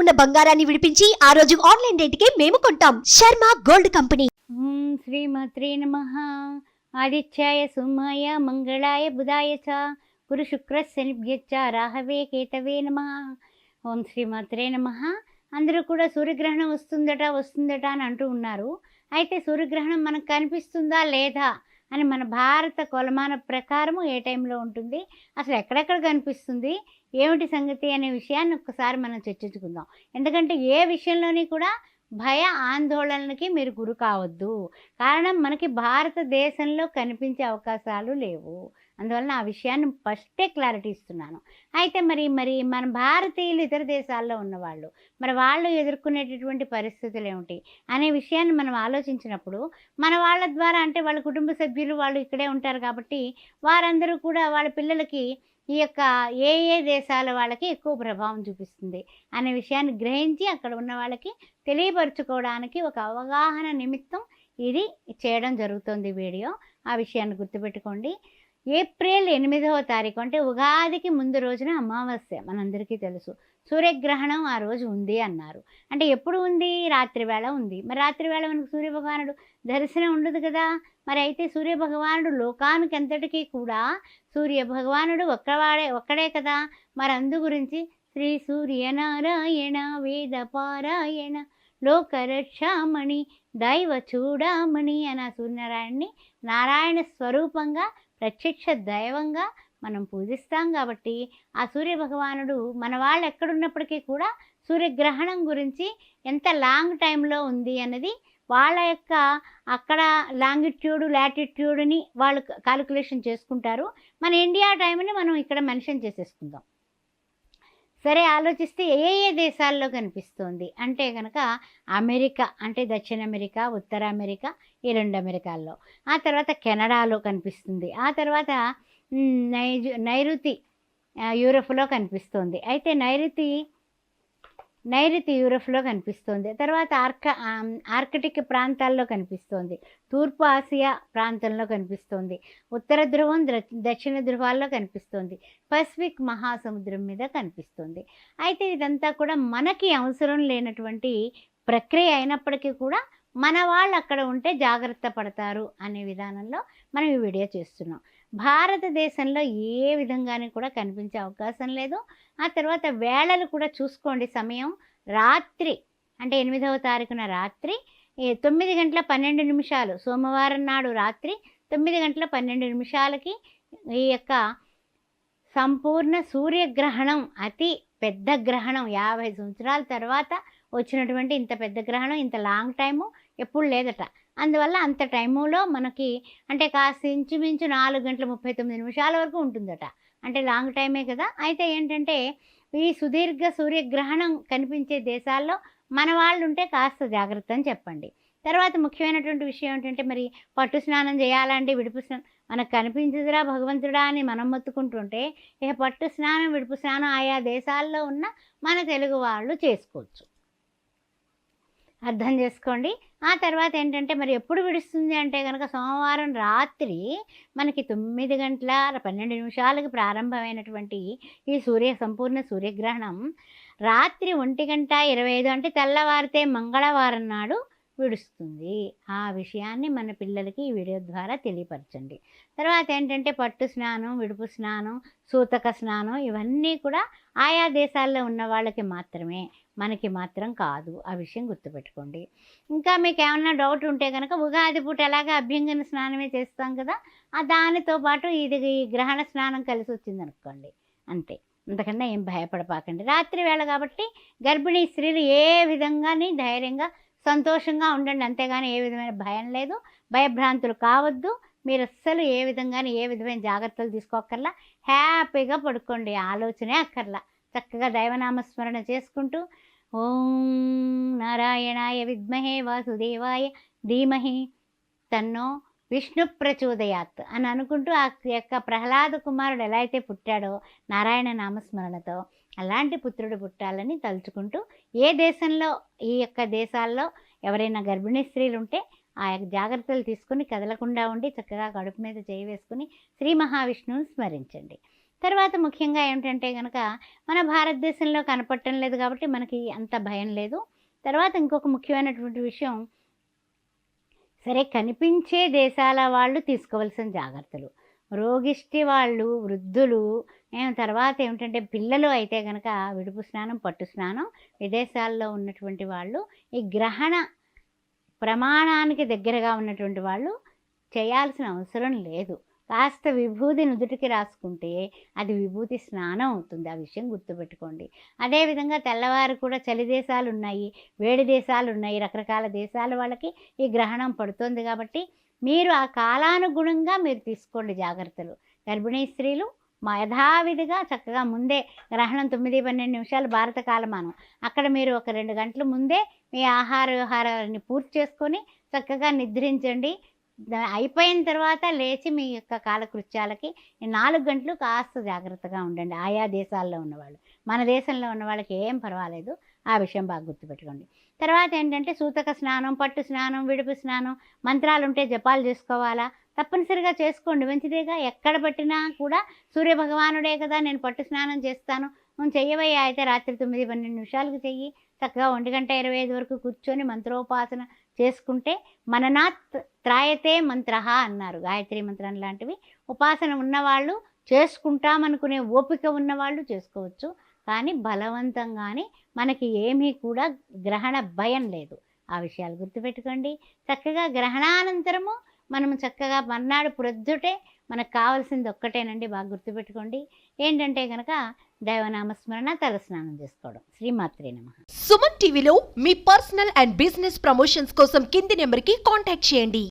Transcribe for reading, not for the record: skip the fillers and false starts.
ఉన్న బంగారాన్ని విడిపించి ఆ రోజు ఆన్లైన్ రేటుకే మేము కొంటాం. Sharma gold company. శ్రీమాత్రే నమః. ఆదిత్యాయ సోమాయ మంగళాయ బుధాయ చ గురు శుక్ర శనిభ్యశ్చ రాహవే కేతవే నమః. ఓం శ్రీమాత్రే నమః. అందరూ కూడా సూర్యగ్రహణం వస్తుందట అని అంటూ ఉన్నారు. అయితే సూర్యగ్రహణం మనకు కనిపిస్తుందా లేదా అని మన భారత కొలమాన ప్రకారము ఏ టైంలో ఉంటుంది, అసలు ఎక్కడెక్కడ కనిపిస్తుంది, ఏమిటి సంగతి అనే విషయాన్ని ఒక్కసారి మనం చర్చించుకుందాం. ఎందుకంటే ఏ విషయంలోని కూడా భయ ఆందోళనలకి మీరు గురి కావద్దు. కారణం మనకి భారతదేశంలో కనిపించే అవకాశాలు లేవు. అందువలన ఆ విషయాన్ని ఫస్టే క్లారిటీ ఇస్తున్నాను. అయితే మరి మన భారతీయులు ఇతర దేశాల్లో ఉన్నవాళ్ళు వాళ్ళు ఎదుర్కొనేటటువంటి పరిస్థితులు ఏమిటి అనే విషయాన్ని మనం ఆలోచించినప్పుడు మన వాళ్ళ ద్వారా, అంటే వాళ్ళ కుటుంబ సభ్యులు వాళ్ళు ఇక్కడే ఉంటారు కాబట్టి వారందరూ కూడా వాళ్ళ పిల్లలకి ఈ యొక్క ఏ దేశాల వాళ్ళకి ఎక్కువ ప్రభావం చూపిస్తుంది అనే విషయాన్ని గ్రహించి అక్కడ ఉన్న వాళ్ళకి తెలియపరచుకోవడానికి ఒక అవగాహన నిమిత్తం ఇది చేయడం జరుగుతుంది వీడియో. ఆ విషయాన్ని గుర్తుపెట్టుకోండి. ఏప్రిల్ 8వ తారీఖు అంటే ఉగాదికి ముందు రోజున అమావాస్య మనందరికీ తెలుసు. సూర్యగ్రహణం ఆ రోజు ఉంది అన్నారు. అంటే ఎప్పుడు ఉంది? రాత్రి వేళ ఉంది. మరి రాత్రి వేళ మనకు సూర్యభగవానుడు దర్శనం ఉండదు కదా. మరి అయితే సూర్యభగవానుడు లోకానికి అంతటికీ కూడా సూర్యభగవానుడు ఒక్కడే కదా. మరి అందు గురించి శ్రీ సూర్యనారాయణ వేద పారాయణ లోకరక్షామణి దైవ చూడామణి అన్న సూర్యనారాయణని నారాయణ స్వరూపంగా ప్రత్యక్ష దైవంగా మనం పూజిస్తాం. కాబట్టి ఆ సూర్యభగవానుడు మన వాళ్ళు ఎక్కడున్నప్పటికీ కూడా సూర్యగ్రహణం గురించి ఎంత లాంగ్ టైంలో ఉంది అన్నది వాళ్ళ యొక్క అక్కడ లాంగిట్యూడ్ లాటిట్యూడ్ని వాళ్ళు కాలిక్యులేషన్ చేసుకుంటారు. మన ఇండియా టైంని మనం ఇక్కడ మెన్షన్ చేసేసుకుందాం. సరే, ఆలోచిస్తే ఏ దేశాల్లో కనిపిస్తుంది అంటే కనుక అమెరికా, అంటే దక్షిణ అమెరికా, ఉత్తర అమెరికా, ఈ 2 అమెరికాల్లో. ఆ తర్వాత కెనడాలో కనిపిస్తుంది. ఆ తర్వాత నైరుతి యూరప్లో కనిపిస్తుంది. అయితే నైరుతి యూరప్లో కనిపిస్తుంది. తర్వాత ఆర్కిటిక్ ప్రాంతాల్లో కనిపిస్తుంది. తూర్పు ఆసియా ప్రాంతంలో కనిపిస్తుంది. ఉత్తర ధ్రువం దక్షిణ ధ్రువాల్లో కనిపిస్తుంది. పసిఫిక్ మహాసముద్రం మీద కనిపిస్తుంది. అయితే ఇదంతా కూడా మనకి అవసరం లేనటువంటి ప్రక్రియ అయినప్పటికీ కూడా మన వాళ్ళు అక్కడ ఉంటే జాగ్రత్త పడతారు అనే విధానంలో మనం ఈ వీడియో చేస్తున్నాం. భారతదేశంలో ఏ విధంగానే కూడా కనిపించే అవకాశం లేదు. ఆ తర్వాత వేళలు కూడా చూసుకోండి. సమయం రాత్రి, అంటే 8వ తారీఖున రాత్రి 9:12 సోమవారం నాడు రాత్రి 9:12 ఈ యొక్క సంపూర్ణ సూర్యగ్రహణం, అతి పెద్ద గ్రహణం. 50 సంవత్సరాల తర్వాత వచ్చినటువంటి ఇంత పెద్ద గ్రహణం, ఇంత లాంగ్ టైము ఎప్పుడు లేదట. అందువల్ల అంత టైములో మనకి అంటే కాస్త ఇంచుమించు 4:39 వరకు ఉంటుందట. అంటే లాంగ్ టైమే కదా. అయితే ఏంటంటే ఈ సుదీర్ఘ సూర్యగ్రహణం కనిపించే దేశాల్లో మన వాళ్ళు ఉంటే కాస్త జాగ్రత్త అని చెప్పండి. తర్వాత ముఖ్యమైనటువంటి విషయం ఏంటంటే మరి పట్టు స్నానం చేయాలంటే విడుపు స్నానం మనకు కనిపించదురా భగవంతుడా అని మనం మొత్తుకుంటుంటే ఇక పట్టు స్నానం విడుపు స్నానం ఆయా దేశాల్లో ఉన్న మన తెలుగు వాళ్ళు చేసుకోవచ్చు. అర్థం చేసుకోండి. ఆ తర్వాత ఏంటంటే మరి ఎప్పుడు విడుస్తుంది అంటే కనుక సోమవారం రాత్రి మనకి 9:12 ప్రారంభమైనటువంటి ఈ సంపూర్ణ సూర్యగ్రహణం రాత్రి 1:25 అంటే తెల్లవారితే మంగళవారం నాడు విడుస్తుంది. ఆ విషయాన్ని మన పిల్లలకి ఈ వీడియో ద్వారా తెలియపరచండి. తర్వాత ఏంటంటే పట్టు స్నానం, విడుపు స్నానం, సూతక స్నానం ఇవన్నీ కూడా ఆయా దేశాల్లో ఉన్న వాళ్ళకి మాత్రమే, మనకి మాత్రం కాదు. ఆ విషయం గుర్తుపెట్టుకోండి. ఇంకా మీకు ఏమన్నా డౌట్ ఉంటే కనుక ఉగాది పూట ఎలాగ అభ్యంగన స్నానమే చేస్తాం కదా, దానితో పాటు ఇది ఈ గ్రహణ స్నానం కలిసి వచ్చిందనుకోండి, అంతే. అంతకన్నా ఏం భయపడపాకండి. రాత్రి వేళ కాబట్టి గర్భిణీ స్త్రీలు ఏ విధంగాని ధైర్యంగా సంతోషంగా ఉండండి. అంతేగాని ఏ విధమైన భయం లేదు, భయభ్రాంతులు కావద్దు. మీరు అస్సలు ఏ విధమైన జాగ్రత్తలు తీసుకోక్కర్లా. హ్యాపీగా పడుకోండి, ఆలోచనే అక్కర్లా. చక్కగా దైవనామస్మరణ చేసుకుంటూ ఓం నారాయణాయ విద్మహే వాసుదేవాయ ధీమహి తన్నో విష్ణు ప్రచోదయాత్ అని అనుకుంటూ ఆ యొక్క ప్రహ్లాద కుమారుడు ఎలా అయితే పుట్టాడో నారాయణ నామస్మరణతో అలాంటి పుత్రుడు పుట్టాలని తలుచుకుంటూ ఏ దేశంలో ఈ యొక్క దేశాల్లో ఎవరైనా గర్భిణీ స్త్రీలు ఉంటే ఆ యొక్క జాగ్రత్తలు తీసుకుని కదలకుండా ఉండి చక్కగా కడుపు మీద చేయి వేసుకుని శ్రీ మహావిష్ణువుని స్మరించండి. తర్వాత ముఖ్యంగా ఏమిటంటే కనుక మన భారతదేశంలో కనపడటం లేదు కాబట్టి మనకి అంత భయం లేదు. తర్వాత ఇంకొక ముఖ్యమైనటువంటి విషయం, సరే కనిపించే దేశాల వాళ్ళు తీసుకోవాల్సిన జాగ్రత్తలు, రోగిష్టి వాళ్ళు, వృద్ధులు, తర్వాత ఏమిటంటే పిల్లలు అయితే కనుక విడుపు స్నానం, పట్టు స్నానం, విదేశాల్లో ఉన్నటువంటి వాళ్ళు, ఈ గ్రహణ ప్రమాణానికి దగ్గరగా ఉన్నటువంటి వాళ్ళు చేయాల్సిన అవసరం లేదు. కాస్త విభూది నుదుటికి రాసుకుంటే అది విభూతి స్నానం అవుతుంది. ఆ విషయం గుర్తుపెట్టుకోండి. అదేవిధంగా తెల్లవారు కూడా చలి దేశాలు ఉన్నాయి, వేడి దేశాలు ఉన్నాయి, రకరకాల దేశాల వాళ్ళకి ఈ గ్రహణం పడుతుంది కాబట్టి మీరు ఆ కాలానుగుణంగా మీరు తీసుకోండి జాగ్రత్తలు. గర్భిణీ స్త్రీలు యథావిధిగా చక్కగా ముందే గ్రహణం 9-12 నిమిషాలు భారత కాలమానం, అక్కడ మీరు ఒక 2 గంటల ముందే మీ ఆహార వ్యవహారాన్ని పూర్తి చేసుకొని చక్కగా నిద్రించండి. అయిపోయిన తర్వాత లేచి మీ యొక్క కాలకృత్యాలకి 4 గంటలు కాస్త జాగ్రత్తగా ఉండండి. ఆయా దేశాల్లో ఉన్నవాళ్ళు, మన దేశంలో ఉన్న వాళ్ళకి ఏం పర్వాలేదు. ఆ విషయం బాగా గుర్తుపెట్టుకోండి. తర్వాత ఏంటంటే సూతక స్నానం, పట్టు స్నానం, విడుపు స్నానం, మంత్రాలు ఉంటే జపాలు చేసుకోవాలా, తప్పనిసరిగా చేసుకోండి, మంచిదేగా. ఎక్కడ పట్టినా కూడా సూర్యభగవానుడే కదా నేను పట్టు స్నానం చేస్తాను, నువ్వు చెయ్యవయ్యా అయితే రాత్రి 9-12 నిమిషాలకు చెయ్యి. చక్కగా 1:25 వరకు కూర్చొని మంత్రోపాసన చేసుకుంటే మననాత్ త్రాయతే మంత్ర అన్నారు. గాయత్రి మంత్రం లాంటివి ఉపాసన ఉన్నవాళ్ళు చేసుకుంటామనుకునే ఓపిక ఉన్నవాళ్ళు చేసుకోవచ్చు. కానీ బలవంతంగానే మనకి ఏమీ కూడా గ్రహణ భయం లేదు. ఆ విషయాలు గుర్తుపెట్టుకోండి. చక్కగా గ్రహణానంతరము మనము చక్కగా మర్నాడు ప్రొద్దుటే మనకు కావాల్సింది ఒక్కటేనండి, బాగా గుర్తుపెట్టుకోండి. ఏంటంటే కనుక దైవనామస్మరణ, తలస్నానం చేసుకోవడం. శ్రీమాత్రే నమః. సుమన్ టీవీలో మీ పర్సనల్ అండ్ బిజినెస్ ప్రమోషన్స్ కోసం కింది నెంబర్కి కాంటాక్ట్ చేయండి.